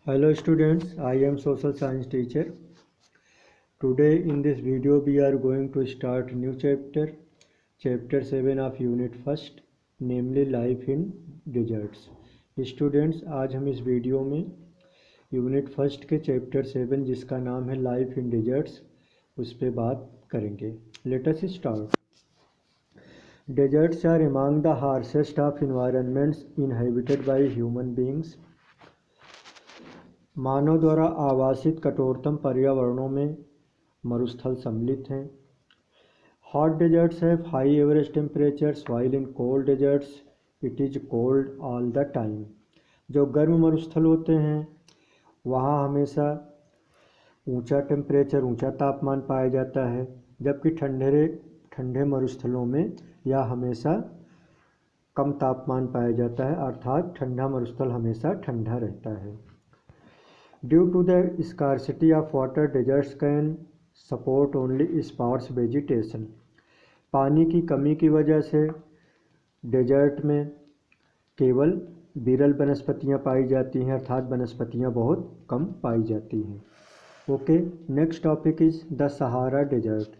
Hello students, I am social science teacher. Today in this video we are going to start new chapter 7 of unit first, namely life in deserts. Students, आज हम इस video में unit first के chapter 7 जिसका नाम है life in desserts उस पर बात करेंगे. Let us start. Deserts are among the harshest of environments inhabited by human beings. मानव द्वारा आवासित कठोरतम पर्यावरणों में मरुस्थल सम्मिलित हैं. Hot deserts have high average temperatures while in cold deserts it is cold all the time. जो गर्म मरुस्थल होते हैं वहाँ हमेशा ऊंचा टेम्परेचर ऊंचा तापमान पाया जाता है, जबकि ठंडे मरुस्थलों में यह हमेशा कम तापमान पाया जाता है, अर्थात ठंडा मरुस्थल हमेशा ठंडा रहता है. Due to the scarcity of water, deserts can support only sparse vegetation. पानी की कमी की वजह से डेजर्ट में केवल विरल वनस्पतियाँ पाई जाती हैं, अर्थात वनस्पतियाँ बहुत कम पाई जाती हैं. Okay, next topic is the Sahara desert.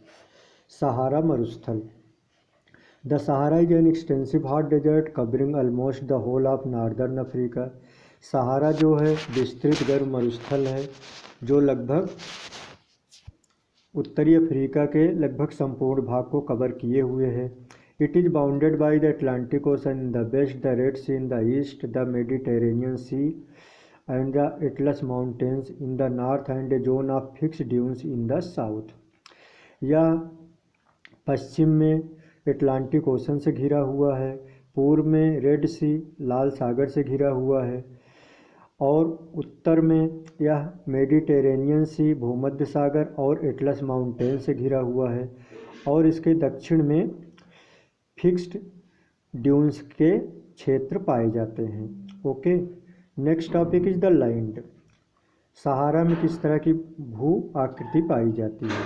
Sahara मरुस्थल. The Sahara is an extensive hot desert covering almost the whole of northern Africa. Sahara जो है विस्तृत गर्म मरुस्थल है जो लगभग उत्तरी अफ्रीका के लगभग संपूर्ण भाग को कवर किए हुए है. It is bounded by the Atlantic Ocean in the west, the Red Sea in the east, the Mediterranean Sea and the Atlas Mountains in the north and a zone of fixed dunes in the south. यह पश्चिम में Atlantic ocean से घिरा हुआ है, पूर्व में red सी लाल सागर से घिरा हुआ है और उत्तर में यह मेडिटेरेनियन सी भूमध्य सागर और एटलस माउंटेन से घिरा हुआ है और इसके दक्षिण में फिक्स्ड ड्यून्स के क्षेत्र पाए जाते हैं. Okay, next topic is the land. Sahara में किस तरह की भू आकृति पाई जाती है.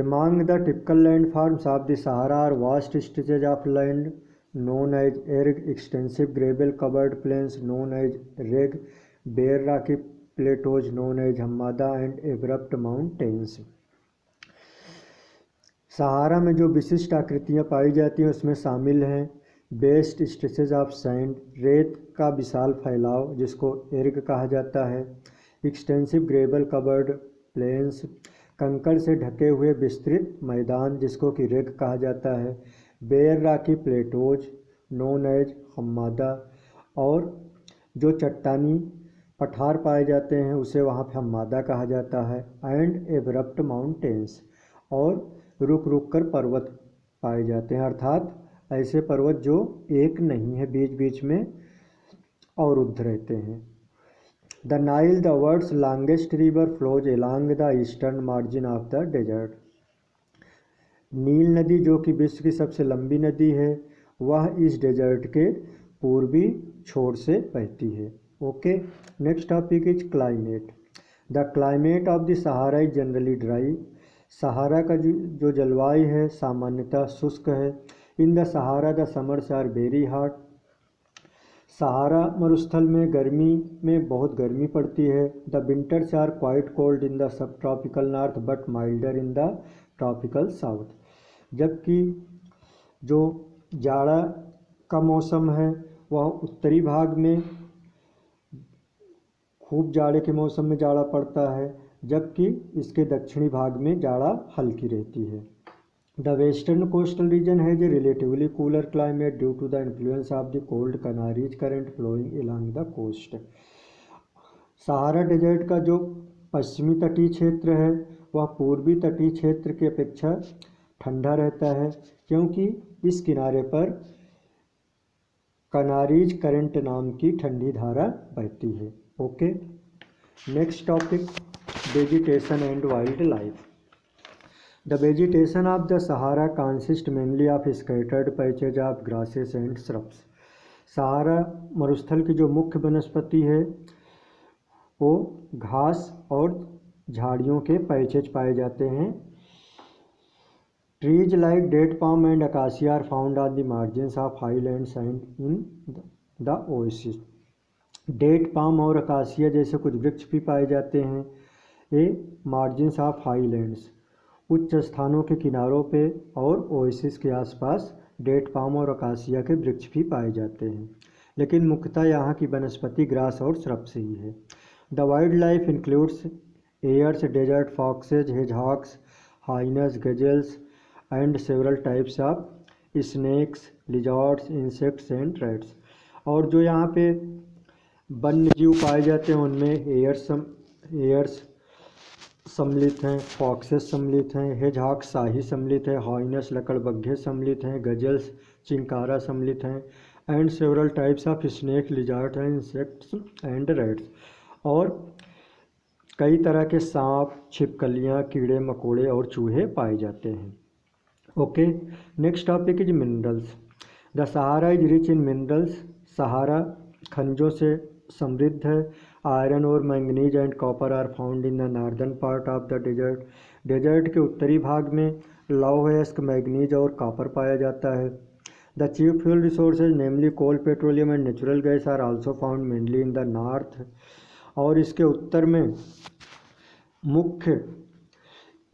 Among the typical landforms of the Sahara are vast stretches of land known as arid, extensive gravel-covered plains known as reg, bare rocky plateaus known as hammada and abrupt mountains. सहारा में जो विशिष्ट आकृतियाँ पाई जाती हैं उसमें शामिल हैं बेस्ट स्ट्रेचेज ऑफ सैंड, रेत का विशाल फैलाव जिसको एर्ग कहा जाता है, एक्सटेंसिव ग्रेवल कवर्ड प्लेन्स, कंकड़ से ढके हुए विस्तृत मैदान जिसको कि रेग कहा जाता है, bare rocky plateaus known as hammada, और जो चट्टानी पठार पाए जाते हैं उसे वहाँ पे हम्मादा कहा जाता है, एंड एब्रप्ट माउंटेन्स, और रुक रुक कर पर्वत पाए जाते हैं, अर्थात ऐसे पर्वत जो एक नहीं है, बीच बीच में अवरुद्ध रहते हैं. The Nile, the world's longest river, flows along the eastern margin of the desert. नील नदी जो कि विश्व की सबसे लंबी नदी है वह इस डेजर्ट के पूर्वी छोर से बहती है. Okay, next topic is climate. The climate of the Sahara is generally dry. Sahara का जो जलवायु है सामान्यतः शुष्क है. In the Sahara the summers are very hot. Sahara मरुस्थल में गर्मी में बहुत गर्मी पड़ती है. The winters are quite cold in the subtropical north but milder in the tropical south. जबकि जो जाड़ा का मौसम है वह उत्तरी भाग में खूब जाड़े के मौसम में जाड़ा पड़ता है, जबकि इसके दक्षिणी भाग में जाड़ा हल्की रहती है. The western coastal region has a relatively cooler climate due to the influence of the cold Canaries current flowing along the coast. Sahara desert का जो पश्चिमी तटीय क्षेत्र है वह पूर्वी तटीय क्षेत्र की अपेक्षा ठंडा रहता है क्योंकि इस किनारे पर कनारीज करंट नाम की ठंडी धारा बहती है. Okay, next topic vegetation and wild life. The vegetation of the Sahara consists mainly of scattered patches of grasses and shrubs. सहारा मरुस्थल की जो मुख्य वनस्पति है वो घास और झाड़ियों के पैचेज पाए जाते हैं. Trees like date palm and acacia are found on the margins of highlands and in the oases. Date palm और अकासिया जैसे कुछ वृक्ष भी पाए जाते हैं। ए मार्जिन्स ऑफ हाईलैंड्स, उच्च स्थानों के किनारों पे और ओएसिस के आसपास डेट पाम और अकासिया के वृक्ष भी पाए जाते हैं, लेकिन मुख्यतः यहाँ की वनस्पति ग्रास और श्रब्स ही है। The wildlife includes hares, desert foxes, hedgehogs, hyenas, gazelles and several types of snakes, lizards, insects and rats. और जो यहाँ पे वन्य जीव पाए जाते हैं उनमें एयर्स सम्मिलित हैं, फॉक्सेस सम्मिलित हैं, हेजहॉग शाही सम्मिलित है, हाइनस लकड़बग्घे सम्मिलित हैं, गजल्स चिंकारा सम्मिलित हैं and several types of snake, lizard and insects and rats. और कई तरह के सांप, छिपकलियाँ, कीड़े मकोड़े और चूहे पाए जाते हैं। Okay, next topic is minerals. The Sahara is rich in minerals. Sahara खनिजों से समृद्ध है। आयरन और manganese and copper are found in the northern part of the desert. Desert के उत्तरी भाग में लौह, मैंगनीज और कॉपर पाया जाता है। The chief fuel resources namely coal, petroleum and natural gas are also found mainly in the north. और इसके उत्तर में मुख्य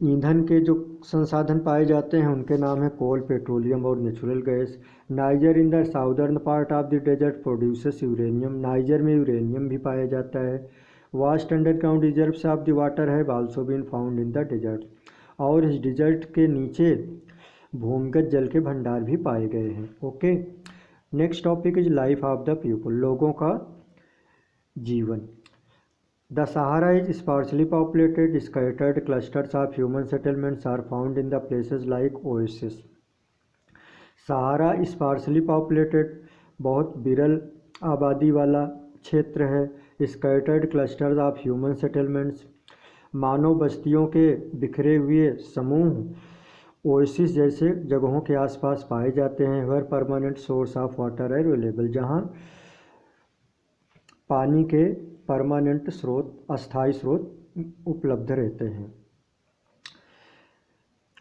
ईंधन के जो संसाधन पाए जाते हैं उनके नाम है कोल, पेट्रोलियम और natural gas. Niger in the southern part of the desert produces uranium. Niger में यूरेनियम भी पाया जाता है। Vast underground reserves of the water have also been found in the desert. और इस डेजर्ट के नीचे भूमिगत जल के भंडार भी पाए गए हैं। Okay, next topic is life of the people, लोगों का जीवन। The Sahara is sparsely populated. Scattered clusters of human settlements are found in the places like oases. Sahara sparsely populated, बहुत विरल आबादी वाला क्षेत्र है। Scattered clusters of human settlements, मानव बस्तियों के बिखरे हुए समूह ओएसिस जैसे जगहों के आसपास पाए जाते हैं। Where permanent source of water है अवेलेबल, जहाँ पानी के परमानेंट स्रोत, अस्थायी स्रोत उपलब्ध रहते हैं।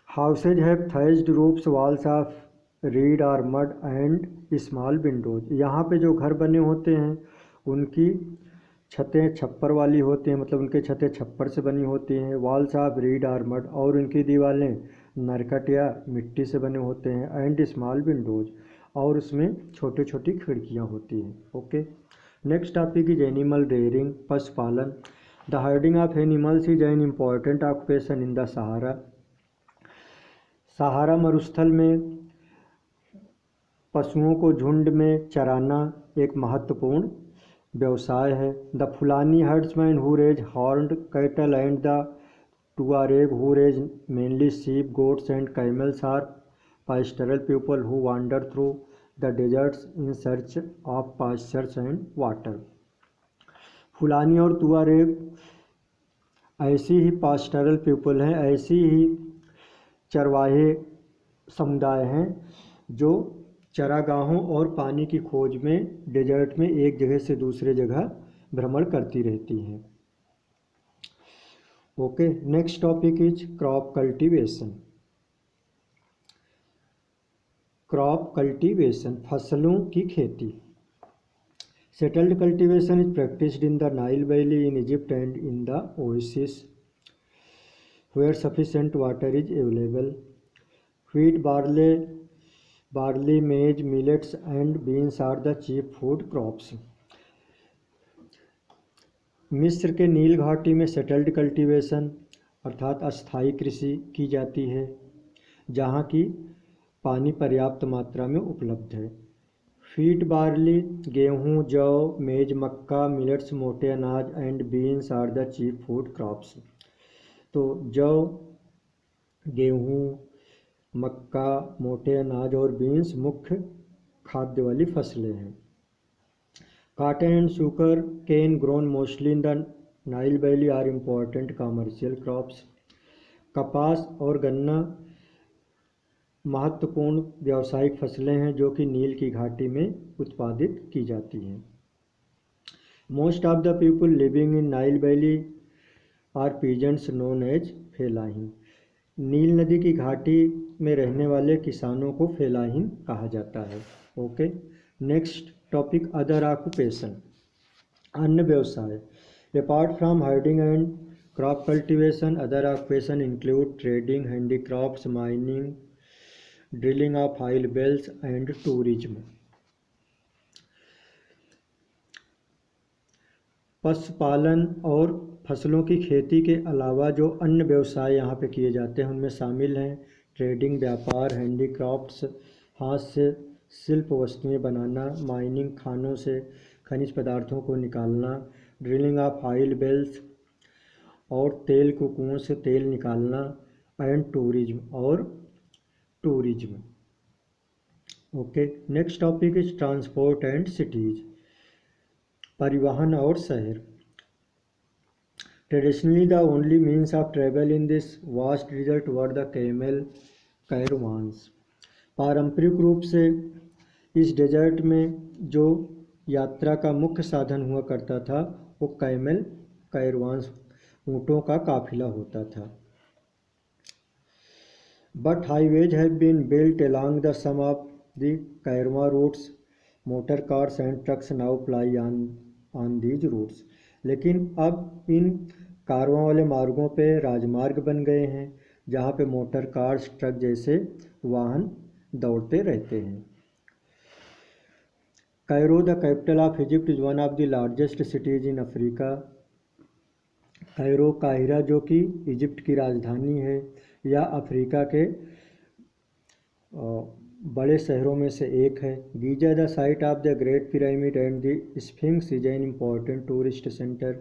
Houses have thatched roofs, walls of reed और मड एंड स्मॉल विंडोज। यहाँ पे जो घर बने होते हैं उनकी छतें छप्पर वाली होती हैं, मतलब उनके छतें छप्पर से बनी होती हैं। वॉल्स ऑफ रीड और मड, और उनकी दीवारें नरकट या मिट्टी से बने होते हैं। एंड स्मॉल विंडोज, और उसमें छोटी छोटी खिड़कियाँ होती हैं। Okay, next topic is animal rearing, पशुपालन। The herding of animals is an important occupation in the Sahara. Sahara मरुस्थल में पशुओं को झुंड में चराना एक महत्वपूर्ण व्यवसाय है। The Fulani herdsmen who raise horned cattle and the Tuareg who raise mainly sheep, goats and camels are pastoral people who wander through the deserts in search of pastures and water. फुलानी और Tuareg ऐसी ही pastoral people हैं, ऐसी ही चरवाहे समुदाय हैं जो चरागाहों और पानी की खोज में डेजर्ट में एक जगह से दूसरे जगह भ्रमण करती रहती हैं। Okay, next topic is crop cultivation. Crop cultivation, फसलों की खेती। Settled cultivation is practised in the Nile valley, in Egypt and in the oasis where sufficient water is available. Wheat, barley, maize, millets and beans are the chief food crops. मिस्र के नील घाटी में settled cultivation अर्थात अस्थायी कृषि की जाती है, जहाँ की पानी पर्याप्त मात्रा में उपलब्ध है। फीट, बार्ली, गेहूँ, जौ, मेज, मक्का, मिलेट्स, मोटे अनाज and beans are the chief food crops. तो जौ, गेहूँ, मक्का, मोटे अनाज और बीन्स मुख्य खाद्य वाली फसलें हैं। Cotton and sugar cane grown mostly in the Nile valley are important commercial crops. कपास और गन्ना महत्वपूर्ण व्यावसायिक फसलें हैं जो कि नील की घाटी में उत्पादित की जाती हैं। Most of the people living in Nile valley are peasants known as fellaheen. नील नदी की घाटी में रहने वाले किसानों को फेलाहीन कहा जाता है। Okay, next topic other occupation. अन्य व्यवसाय। Apart from herding and crop cultivation, other occupation include trading, handicrafts, mining, drilling of oil wells and tourism. पशुपालन और फसलों की खेती के अलावा जो अन्य व्यवसाय यहाँ पे किए जाते हैं उनमें शामिल हैं ट्रेडिंग, व्यापार, हैंडीक्राफ्ट्स, हाथ से शिल्प वस्तुएं बनाना, माइनिंग, खानों से खनिज पदार्थों को निकालना, ड्रिलिंग ऑफ ऑयल वेल्स और तेल को कुओं से तेल निकालना, and tourism. Okay, next topic is transport and cities, परिवहन और शहर। Traditionally, the only means of travel in this vast desert were the camel caravans. पारंपरिक रूप से इस डेजर्ट में जो यात्रा का मुख्य साधन हुआ करता था वो कैमल कैरवान्स, ऊँटों का काफिला होता था। But highways have been built along the some of the caravan routes. Motor cars and trucks now ply on these routes. लेकिन अब इन कारवां वाले मार्गों पे राजमार्ग बन गए हैं जहाँ पे मोटर कार्स, ट्रक जैसे वाहन दौड़ते रहते हैं। Cairo, the capital of Egypt, is one of the largest cities in Africa. Cairo, Cairo, जो कि इजिप्ट की राजधानी है या अफ्रीका के बड़े शहरों में से एक है। Giza, the site of the great pyramid and the sphinx, is an important tourist centre.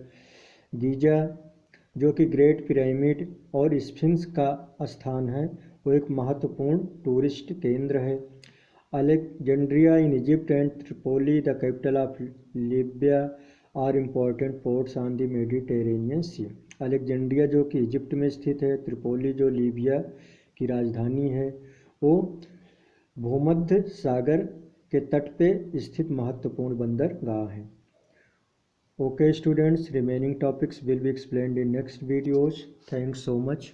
Giza जो कि ग्रेट पिरामिड और स्फिंक्स का स्थान है वो एक महत्वपूर्ण टूरिस्ट केंद्र है। Alexandria in Egypt and Tripoli, the capital of Libya, are important ports on the Mediterranean Sea. Alexandria जो कि इजिप्ट में स्थित है, त्रिपोली जो लीबिया की राजधानी है, वो भूमध्य सागर के तट पे स्थित महत्वपूर्ण बंदरगाह है। Okay students, remaining topics will be explained in next videos. Thanks so much.